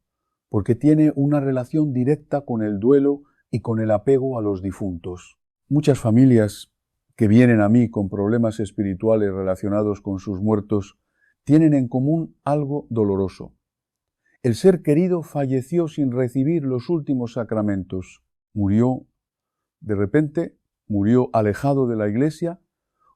porque tiene una relación directa con el duelo y con el apego a los difuntos. Muchas familias que vienen a mí con problemas espirituales relacionados con sus muertos tienen en común algo doloroso. El ser querido falleció sin recibir los últimos sacramentos. Murió de repente, murió alejado de la iglesia,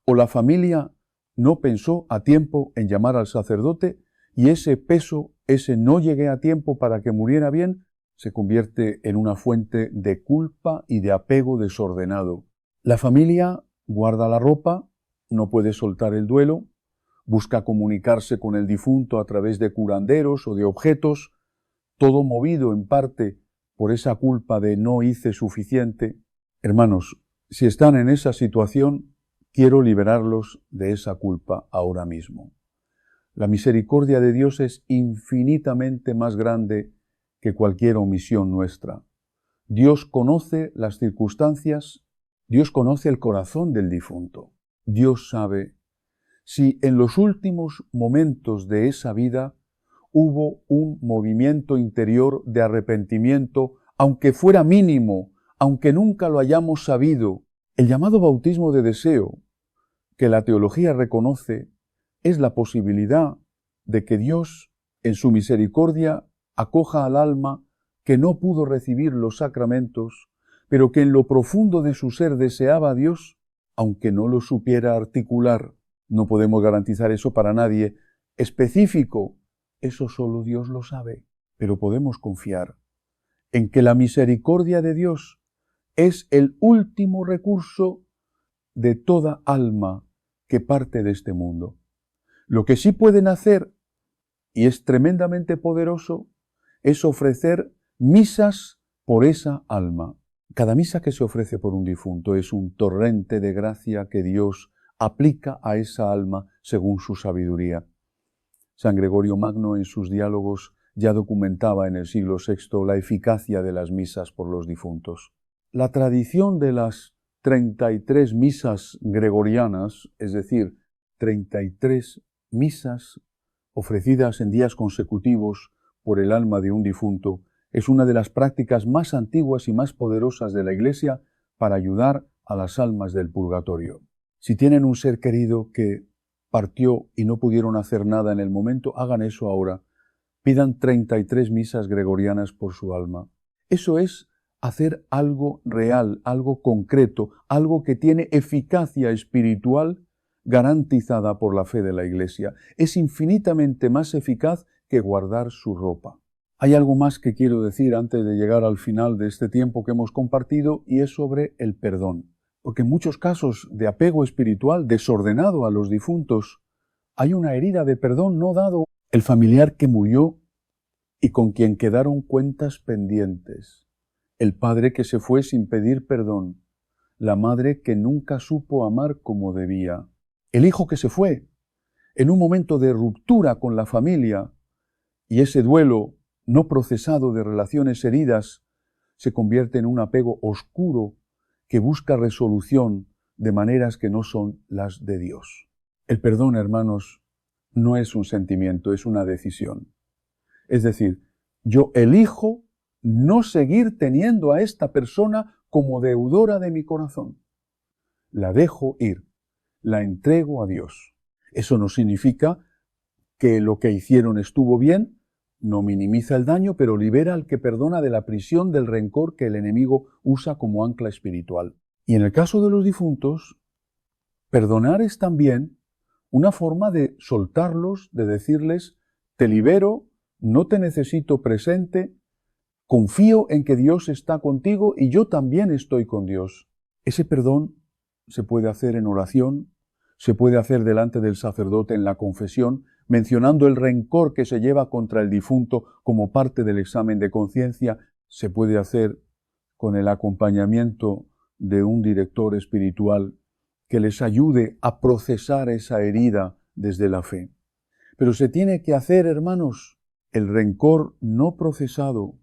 o la familia no pensó a tiempo en llamar al sacerdote y ese peso, ese no llegué a tiempo para que muriera bien, se convierte en una fuente de culpa y de apego desordenado. La familia guarda la ropa, no puede soltar el duelo, busca comunicarse con el difunto a través de curanderos o de objetos, todo movido en parte por esa culpa de no hice suficiente. Hermanos, si están en esa situación, quiero liberarlos de esa culpa ahora mismo. La misericordia de Dios es infinitamente más grande que cualquier omisión nuestra. Dios conoce las circunstancias, Dios conoce el corazón del difunto. Dios sabe si en los últimos momentos de esa vida hubo un movimiento interior de arrepentimiento, aunque fuera mínimo, aunque nunca lo hayamos sabido. El llamado bautismo de deseo, que la teología reconoce, es la posibilidad de que Dios, en su misericordia, acoja al alma que no pudo recibir los sacramentos, pero que en lo profundo de su ser deseaba a Dios, aunque no lo supiera articular. No podemos garantizar eso para nadie. Específico, eso solo Dios lo sabe, pero podemos confiar en que la misericordia de Dios es el último recurso de toda alma que parte de este mundo. Lo que sí pueden hacer, y es tremendamente poderoso, es ofrecer misas por esa alma. Cada misa que se ofrece por un difunto es un torrente de gracia que Dios aplica a esa alma según su sabiduría. San Gregorio Magno en sus diálogos ya documentaba en el siglo VI la eficacia de las misas por los difuntos. La tradición de las 33 misas gregorianas, es decir, 33 misas ofrecidas en días consecutivos por el alma de un difunto, es una de las prácticas más antiguas y más poderosas de la Iglesia para ayudar a las almas del purgatorio. Si tienen un ser querido que partió y no pudieron hacer nada en el momento, hagan eso ahora. Pidan 33 misas gregorianas por su alma. Eso es hacer algo real, algo concreto, algo que tiene eficacia espiritual garantizada por la fe de la Iglesia. Es infinitamente más eficaz que guardar su ropa. Hay algo más que quiero decir antes de llegar al final de este tiempo que hemos compartido, y es sobre el perdón. Porque en muchos casos de apego espiritual desordenado a los difuntos, hay una herida de perdón no dado. El familiar que murió y con quien quedaron cuentas pendientes. El padre que se fue sin pedir perdón. La madre que nunca supo amar como debía. El hijo que se fue en un momento de ruptura con la familia, y ese duelo no procesado de relaciones heridas se convierte en un apego oscuro que busca resolución de maneras que no son las de Dios. El perdón, hermanos, no es un sentimiento, es una decisión. Es decir, yo elijo no seguir teniendo a esta persona como deudora de mi corazón. La dejo ir, la entrego a Dios. Eso no significa que lo que hicieron estuvo bien, no minimiza el daño, pero libera al que perdona de la prisión del rencor que el enemigo usa como ancla espiritual. Y en el caso de los difuntos, perdonar es también una forma de soltarlos, de decirles, te libero, no te necesito presente, confío en que Dios está contigo y yo también estoy con Dios. Ese perdón se puede hacer en oración, se puede hacer delante del sacerdote en la confesión, mencionando el rencor que se lleva contra el difunto como parte del examen de conciencia, se puede hacer con el acompañamiento de un director espiritual que les ayude a procesar esa herida desde la fe. Pero se tiene que hacer, hermanos, el rencor no procesado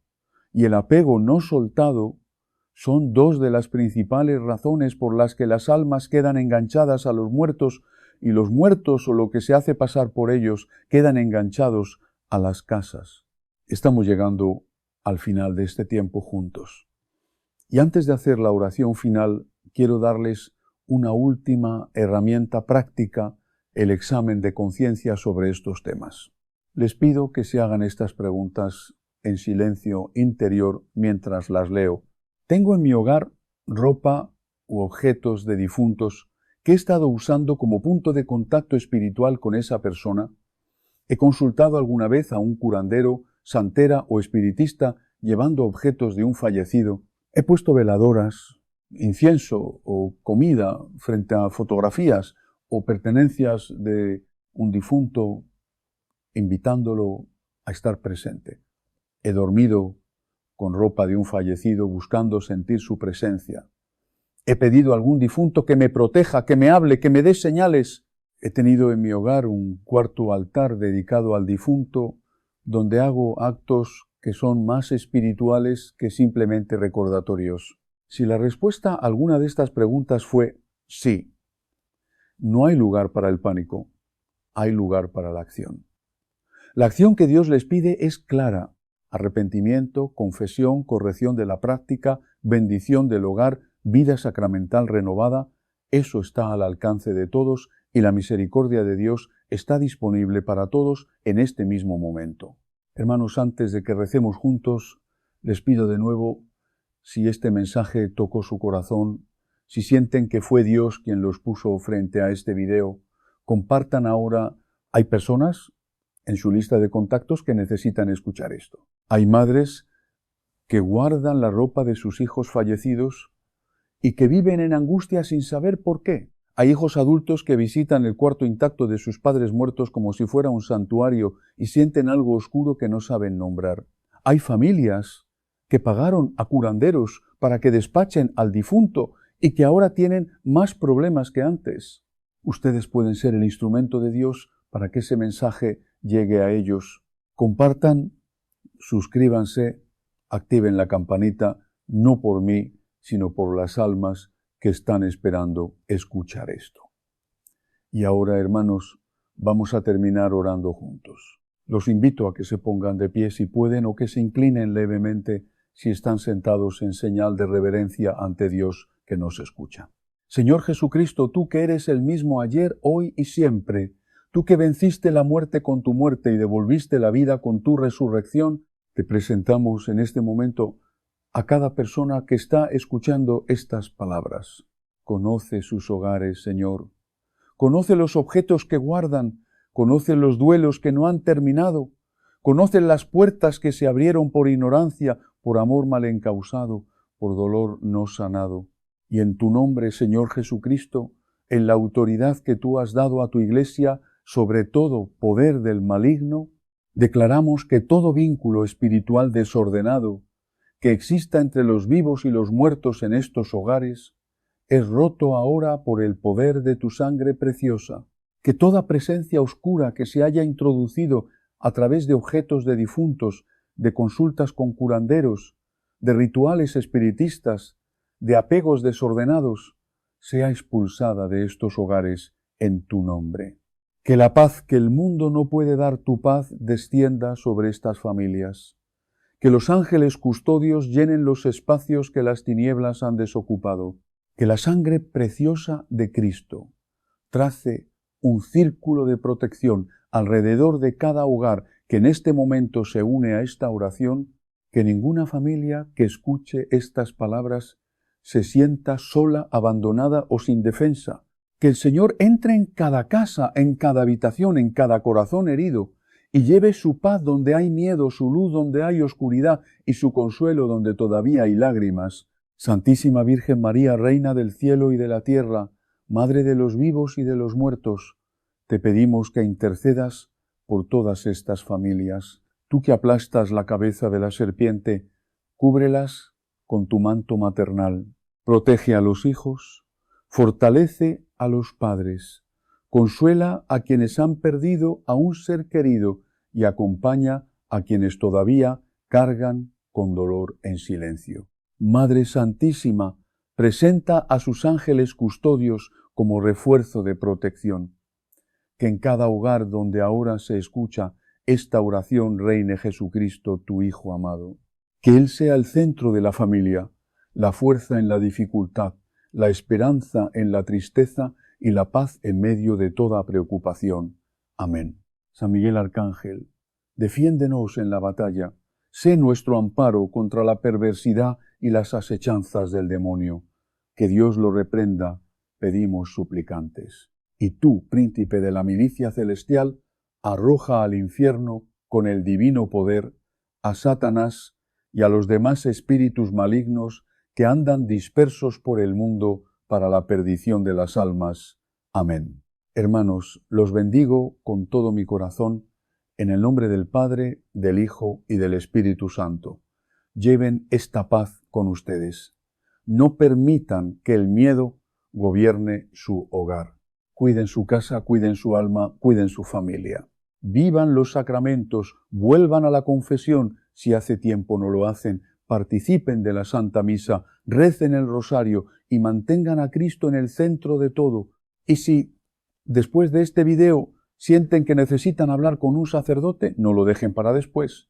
y el apego no soltado son dos de las principales razones por las que las almas quedan enganchadas a los muertos y los muertos o lo que se hace pasar por ellos quedan enganchados a las casas. Estamos llegando al final de este tiempo juntos. Y antes de hacer la oración final, quiero darles una última herramienta práctica, el examen de conciencia sobre estos temas. Les pido que se hagan estas preguntas en silencio interior mientras las leo. ¿Tengo en mi hogar ropa u objetos de difuntos que he estado usando como punto de contacto espiritual con esa persona? ¿He consultado alguna vez a un curandero, santera o espiritista llevando objetos de un fallecido? ¿He puesto veladoras, incienso o comida frente a fotografías o pertenencias de un difunto, invitándolo a estar presente? ¿He dormido con ropa de un fallecido buscando sentir su presencia? ¿He pedido a algún difunto que me proteja, que me hable, que me dé señales? He tenido en mi hogar un cuarto altar dedicado al difunto donde hago actos que son más espirituales que simplemente recordatorios. Si la respuesta a alguna de estas preguntas fue sí, no hay lugar para el pánico, hay lugar para la acción. La acción que Dios les pide es clara: arrepentimiento, confesión, corrección de la práctica, bendición del hogar, vida sacramental renovada. Eso está al alcance de todos y la misericordia de Dios está disponible para todos en este mismo momento. Hermanos, antes de que recemos juntos, les pido de nuevo, si este mensaje tocó su corazón, si sienten que fue Dios quien los puso frente a este video, compartan ahora. Hay personas en su lista de contactos que necesitan escuchar esto. Hay madres que guardan la ropa de sus hijos fallecidos y que viven en angustia sin saber por qué. Hay hijos adultos que visitan el cuarto intacto de sus padres muertos como si fuera un santuario y sienten algo oscuro que no saben nombrar. Hay familias que pagaron a curanderos para que despachen al difunto y que ahora tienen más problemas que antes. Ustedes pueden ser el instrumento de Dios para que ese mensaje llegue a ellos. Compartan, suscríbanse, activen la campanita, no por mí, sino por las almas que están esperando escuchar esto. Y ahora, hermanos, vamos a terminar orando juntos. Los invito a que se pongan de pie si pueden o que se inclinen levemente si están sentados en señal de reverencia ante Dios que nos escucha. Señor Jesucristo, tú que eres el mismo ayer, hoy y siempre, tú que venciste la muerte con tu muerte y devolviste la vida con tu resurrección, te presentamos en este momento a cada persona que está escuchando estas palabras. Conoce sus hogares, Señor. Conoce los objetos que guardan, conoce los duelos que no han terminado, conoce las puertas que se abrieron por ignorancia, por amor mal encausado, por dolor no sanado. Y en tu nombre, Señor Jesucristo, en la autoridad que tú has dado a tu Iglesia, sobre todo poder del maligno, declaramos que todo vínculo espiritual desordenado que exista entre los vivos y los muertos en estos hogares, es roto ahora por el poder de tu sangre preciosa, que toda presencia oscura que se haya introducido a través de objetos de difuntos, de consultas con curanderos, de rituales espiritistas, de apegos desordenados, sea expulsada de estos hogares en tu nombre. Que la paz que el mundo no puede dar, tu paz descienda sobre estas familias. Que los ángeles custodios llenen los espacios que las tinieblas han desocupado. Que la sangre preciosa de Cristo trace un círculo de protección alrededor de cada hogar que en este momento se une a esta oración, que ninguna familia que escuche estas palabras se sienta sola, abandonada o sin defensa. Que el Señor entre en cada casa, en cada habitación, en cada corazón herido, y lleve su paz donde hay miedo, su luz donde hay oscuridad y su consuelo donde todavía hay lágrimas. Santísima Virgen María, Reina del cielo y de la tierra, Madre de los vivos y de los muertos, te pedimos que intercedas por todas estas familias. Tú que aplastas la cabeza de la serpiente, cúbrelas con tu manto maternal. Protege a los hijos, fortalece a los padres, consuela a quienes han perdido a un ser querido y acompaña a quienes todavía cargan con dolor en silencio. Madre Santísima, presenta a sus ángeles custodios como refuerzo de protección. Que en cada hogar donde ahora se escucha esta oración reine Jesucristo, tu Hijo amado. Que Él sea el centro de la familia, la fuerza en la dificultad, la esperanza en la tristeza y la paz en medio de toda preocupación. Amén. San Miguel Arcángel, defiéndenos en la batalla. Sé nuestro amparo contra la perversidad y las asechanzas del demonio. Que Dios lo reprenda, pedimos suplicantes. Y tú, príncipe de la milicia celestial, arroja al infierno con el divino poder a Satanás y a los demás espíritus malignos que andan dispersos por el mundo para la perdición de las almas. Amén. Hermanos, los bendigo con todo mi corazón, en el nombre del Padre, del Hijo y del Espíritu Santo. Lleven esta paz con ustedes. No permitan que el miedo gobierne su hogar. Cuiden su casa, cuiden su alma, cuiden su familia. Vivan los sacramentos, vuelvan a la confesión si hace tiempo no lo hacen, participen de la Santa Misa, recen el rosario y mantengan a Cristo en el centro de todo. Y si después de este video sienten que necesitan hablar con un sacerdote, no lo dejen para después.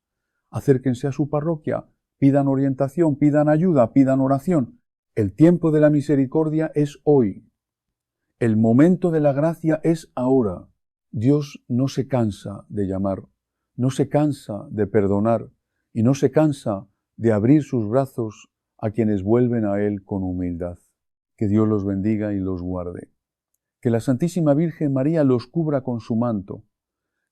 Acérquense a su parroquia, pidan orientación, pidan ayuda, pidan oración. El tiempo de la misericordia es hoy. El momento de la gracia es ahora. Dios no se cansa de llamar, no se cansa de perdonar y no se cansa de abrir sus brazos a quienes vuelven a Él con humildad. Que Dios los bendiga y los guarde. Que la Santísima Virgen María los cubra con su manto.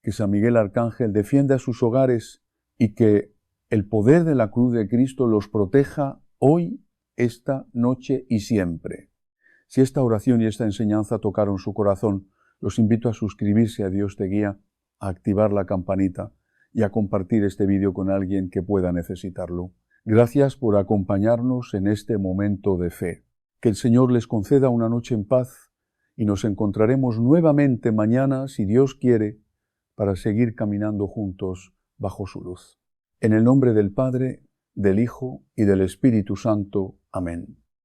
Que San Miguel Arcángel defienda sus hogares y que el poder de la cruz de Cristo los proteja hoy, esta noche y siempre. Si esta oración y esta enseñanza tocaron su corazón, los invito a suscribirse a Dios te guía, a activar la campanita y a compartir este vídeo con alguien que pueda necesitarlo. Gracias por acompañarnos en este momento de fe. Que el Señor les conceda una noche en paz y nos encontraremos nuevamente mañana, si Dios quiere, para seguir caminando juntos bajo su luz. En el nombre del Padre, del Hijo y del Espíritu Santo. Amén.